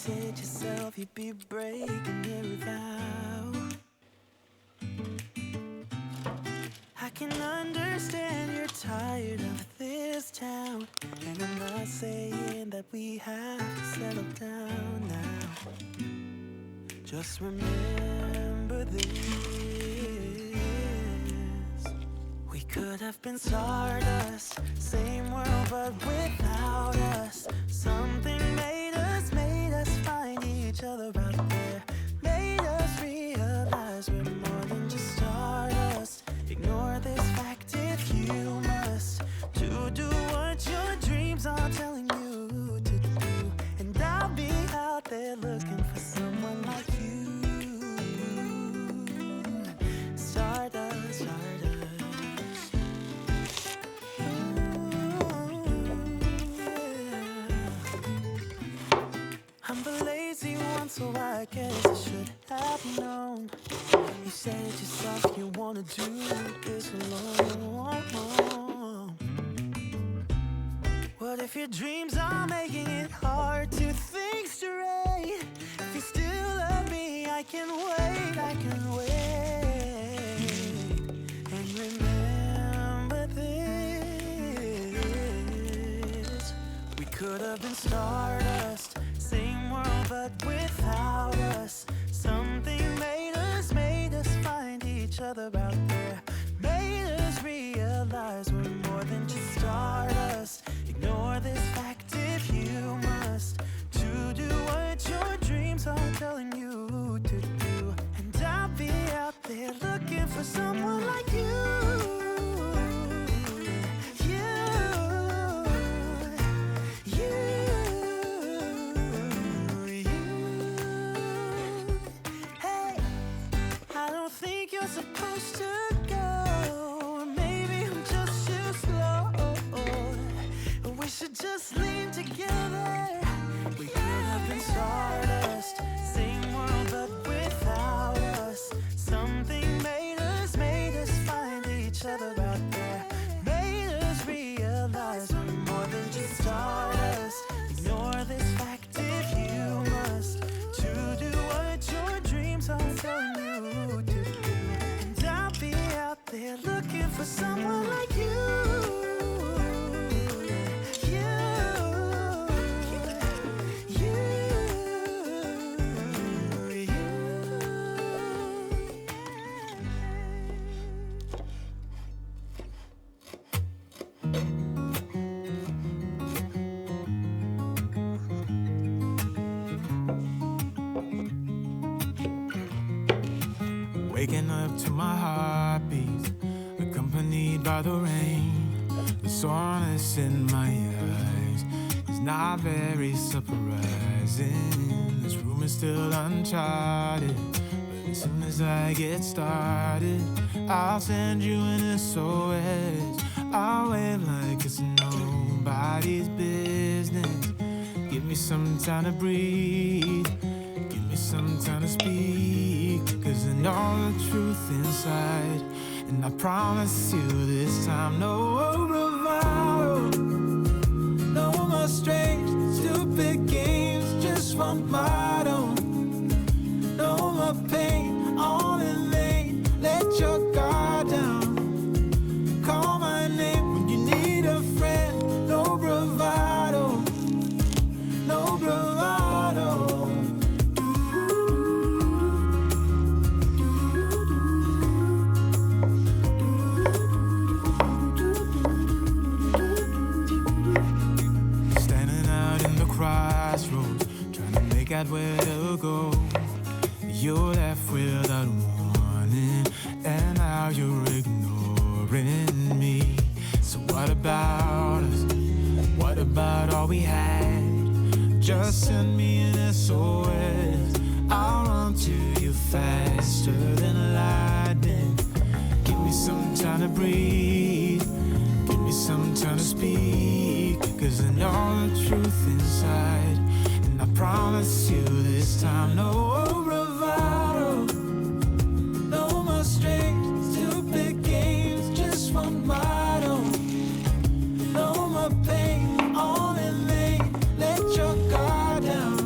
said yourself you'd be breaking every vow. I can understand you're tired of this town, and I'm not saying that we have to settle down now. Just remember this: we could have been stardust, same world but without us. Something made us find each other out there, made us realize we're more than just stardust. Ignore this fact if you must, to do what your dreams are telling you to do. And I'll be out there looking for someone like you. Stardust, stardust. I'm the lazy one, so I guess I should have known. You said yourself you wanna do this alone. What if your dreams are making it hard to think straight? If you still love me, I can wait, I can wait. And remember this: we could have been stardust, same world but without us. Something made us find each other out there, made us realize we're more than just stardust. Ignore this fact if you must, to do what your dreams are telling you to do. And I'll be out there looking for someone like you. Supposed to go, maybe I'm just too slow. We should just lean together. We could have been stardust, same world but without us. Something made us find each other out there, made us realize we're more than just stardust. Ignore this fact if you must, to do what your dreams are telling you to. They're looking for someone like you. Waking up to my heartbeat, accompanied by the rain. The soreness in my eyes is not very surprising. This room is still uncharted, but as soon as I get started, I'll send you an SOS. I'll wave like it's nobody's business. Give me some time to breathe, give me some time to speak, 'cause I know the truth inside. And I promise you this time, no bravado, no more strange, stupid games, just one motto. No more pain, all in vain, let your guard down. Call my name when you need a friend, no bravado, no bravado. Crossroads, trying to make out where to go. You left without warning, and now you're ignoring me. So what about us? What about all we had? Just send me an SOS. I'll run to you faster than lightning. Give me some time to breathe, give me some time to speak, 'cause I know the truth inside. And I promise you this time, no bravado, no more strange, stupid games, just one motto. No more pain, all in vain, let your guard down.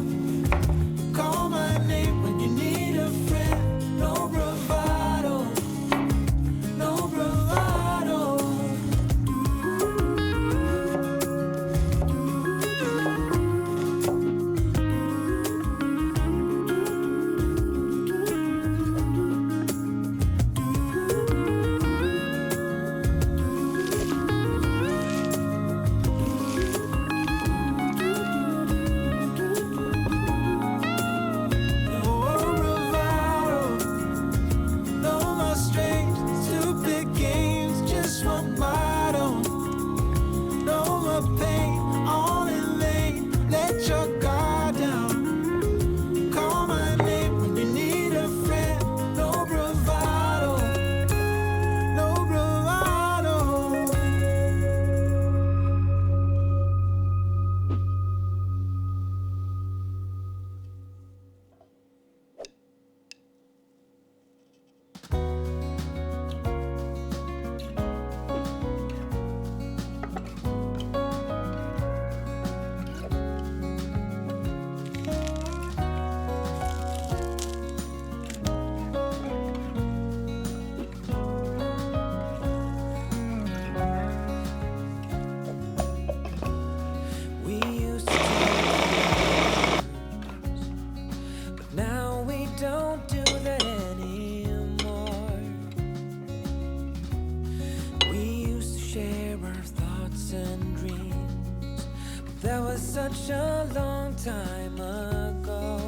such a long time ago.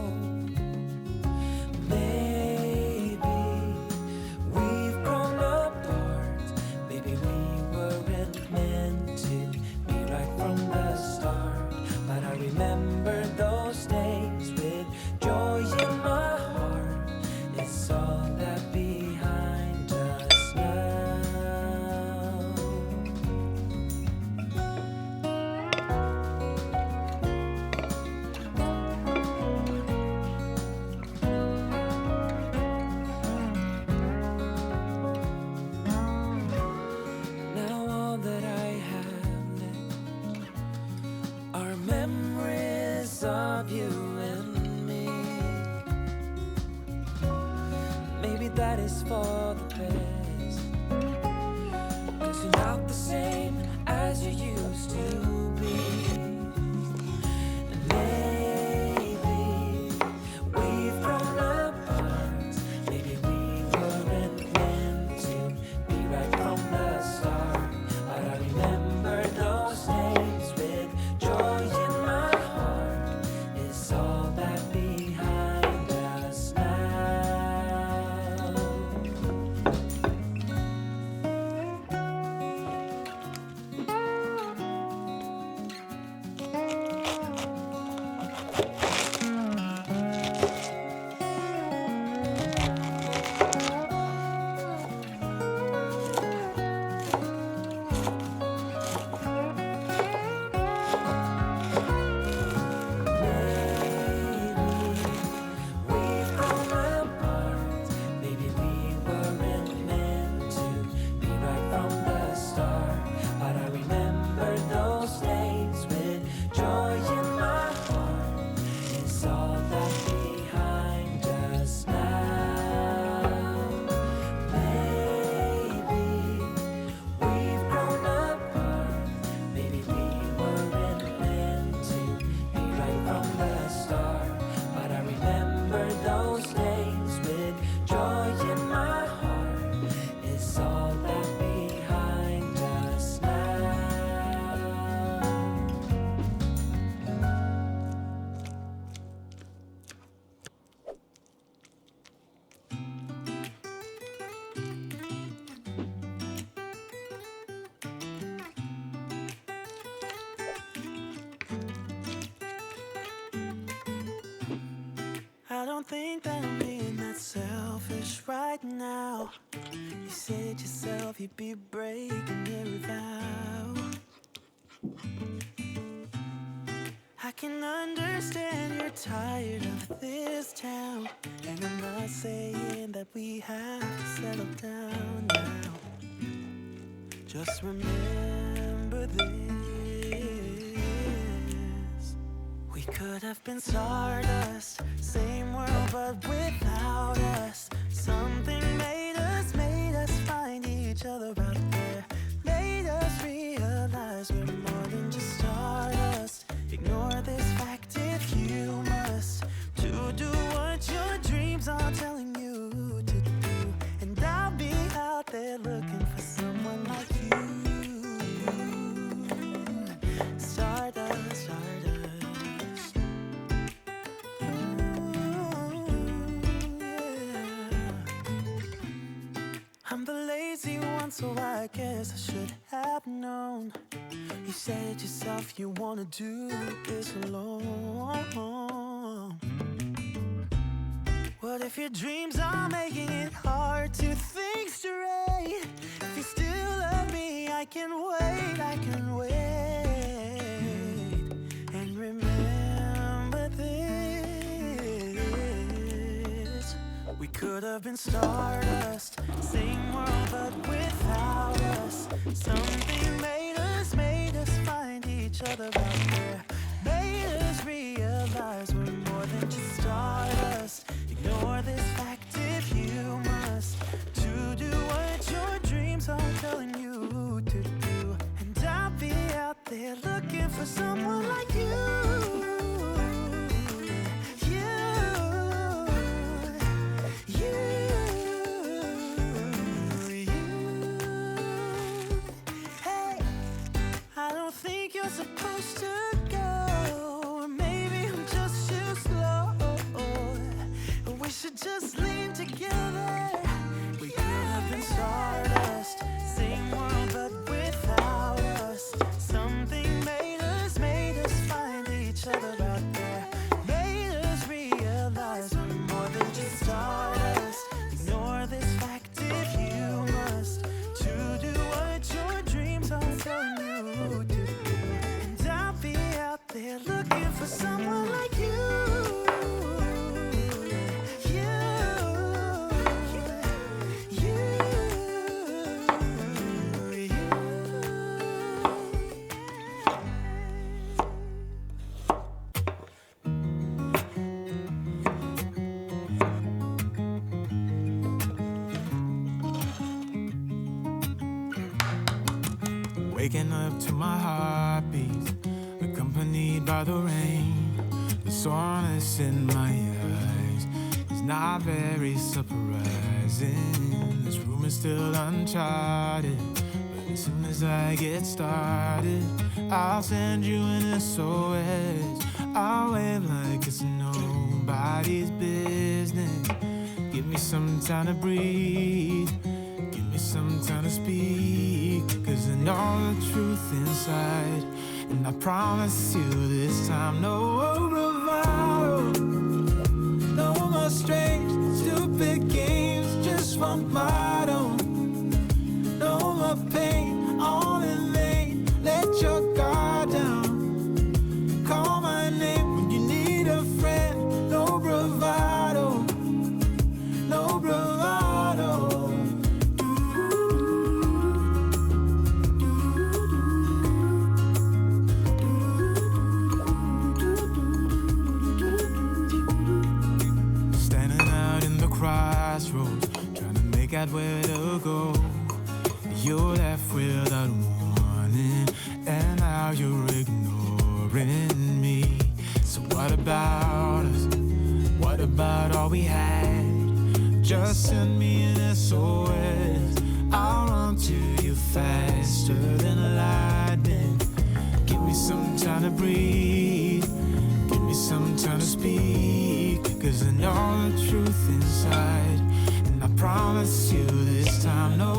Maybe we've grown apart. Maybe we weren't meant to be right from the start. But I remember those days with joy in my heart. It's all that behind us now. Now all that I have left are memories of you and me. Maybe that is for the best, 'cause you're not the same as you used to be. And maybe we've grown apart. Maybe we weren't meant to be right from the start. But I remember those days with joy in my heart. It's all that behind us now. We've grown apart. Maybe we weren't meant to be right from the start. But I remember those days with joy in my heart. It's all that behind us now. Maybe we've grown apart. Maybe we weren't meant to be right from the start. But I remember those days with joy in my heart. It's all that behind us now. I don't think that I'm being that selfish right now. You said yourself you'd be breaking every vow. I can understand you're tired of this town, and I'm not saying that we have to settle down now. Just remember this: we could have been stardust, same world but without us. Something made us find each other out there. Made us realize we're more than just stardust. Ignore this fact if you must, to do what your dreams are telling you to do. And I'll be out there looking for someone like you. Stardust, stardust. I'm the lazy one, so I guess I should have known. You said yourself you wanna do this alone. What if your dreams are making it hard to think straight? If you still love me, I can wait, I can wait. And remember this: we could have been stardust, same world but without us. Something made us find each other out there. Made us realize we're more than just stardust. Ignore this fact if you must, to do what your dreams are telling you to do. And I'll be out there looking for someone like you. Hey, I don't think you're supposed to go. We're looking for someone like you. Waking up to my heartbeat, accompanied by the rain. The soreness in my eyes is not very surprising. This room is still uncharted, but as soon as I get started, I'll send you an SOS. I'll wave like it's nobody's business. Give me some time to breathe, give me some time to speak, 'cause I know the truth inside. And I promise you this time, no bravado, no more strange, stupid games, just one motto. No more pain, all in vain, let your guard down. Call my name when you need a friend, no bravado, no bravado. Crossroads, trying to make out where to go. You're left without warning, and now you're ignoring me. So what about us? What about all we had? Just send me an SOS. I'll run to you faster than lightning. Give me some time to breathe, give me some time to speak, 'cause I know the truth inside. And I promise you this time, no